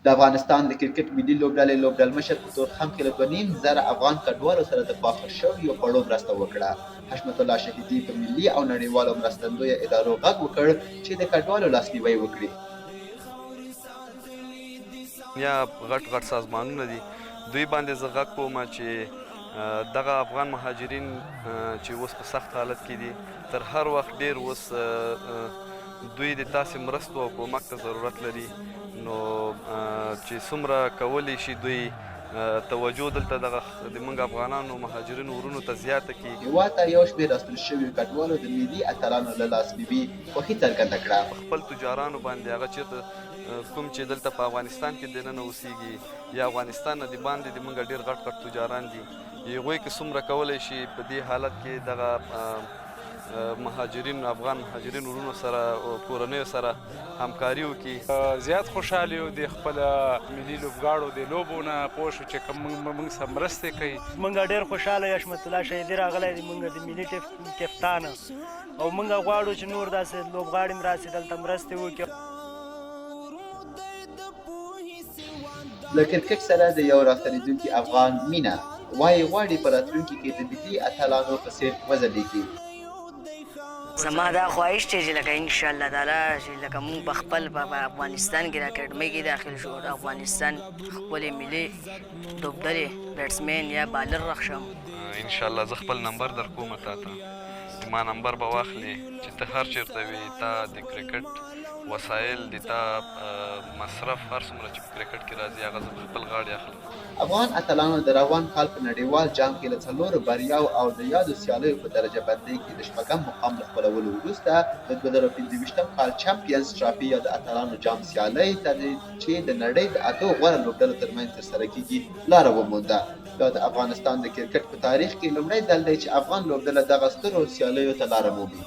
د افغانستان د کرکټ ملي لوبډلې لوبډلمشر په تورخم کې له 2.5 افغان کډوالو سره د فاخر شویو خوړو مرسته وکړه. حشمت الله شهیدي په ملي او نړیوالو مرستندویه ادارو غږ وکړ چې د کډوالو لاسنیوی وکړي. یا غټ غټ سازمانونه دي، دوی باندې زه غږ کوم چې دغه افغان مهاجرین چې اوس په سخت حالت کې دي، تر هر وخت ډیر اوس دوی د تاسې مرستو او کومک ته ضرورت لري، نو چې څومره کولی شي دوی توجه دلته دغه د موږ افغانانو مهاجرینو ورونو ته زیاته کړي. هېواد ته یو شمېر راستون شویو کډوالو د ملي اتلانو له لاسنیوي خوښي څرګنده کړه. خپل تجارانو باندې هغه چېرته کوم چې دلته په افغانستان کې دننه اوسېږي یا افغانستان نه د باندې د موږ ډېر غټ غټ تجاران دي، هغوی که څومره کولی شي په دې حالت کې دغه مهاجرین افغان مهاجرین ورونو سره کورنیو سره همکاري وکړي. زیات خوشحال یو د خپل ملي لوبغاړو د لوبو نه پوه شو چې کوم موږ سره مرستې کوي. موږ ډېر خوشحاله یو حشمت الله شهیدي راغلی دی موږ د ملي کپتان، او موږ غواړو چې نور داسې لوبغاړي هم راسي دلته مرستې وکړي. له کرکټ سره د یو راستنېدونکي افغان مینه وایي غواړي په راتلونکي کې د ملي اتلانو په څېر وځلېږي. زما دا خواهش دی چې لکه انشاءالله تعالی چې لکه موږ په خپل په افغانستان کې د اکاډمۍ کې داخل شو، د افغانستان خپلې ملي لوبډلې بیټسمین یا بالر راښم. انشاءالله زه خپل نمبر در کوم تا ته، ما نمبر به واخلې چې ته هر چېرته وي، تا د کرکټ وسایل د تا مصرف هر څومره چې په کرکټ کې راځي هغه زه خپل غاړې اخلم. افغان اتلانو د روان کال په نړیوال جام کې له 4 بریاو او د یادو سیالیو په درجه بندۍ کې د 8م مقام له خپلولو وروسته د 2025 کال چمپیونز ټرافي یا د اتلانو جام سیالۍ ته چې د نړۍ د 8 غوره لوبډلو ترمنځ ترسره کیږي لاره ومونده. دا د افغانستان د کرکټ په تاریخ کې لومړی ځل دی چې افغان لوبډله دغه سترو سیالیو ته لاره مومي.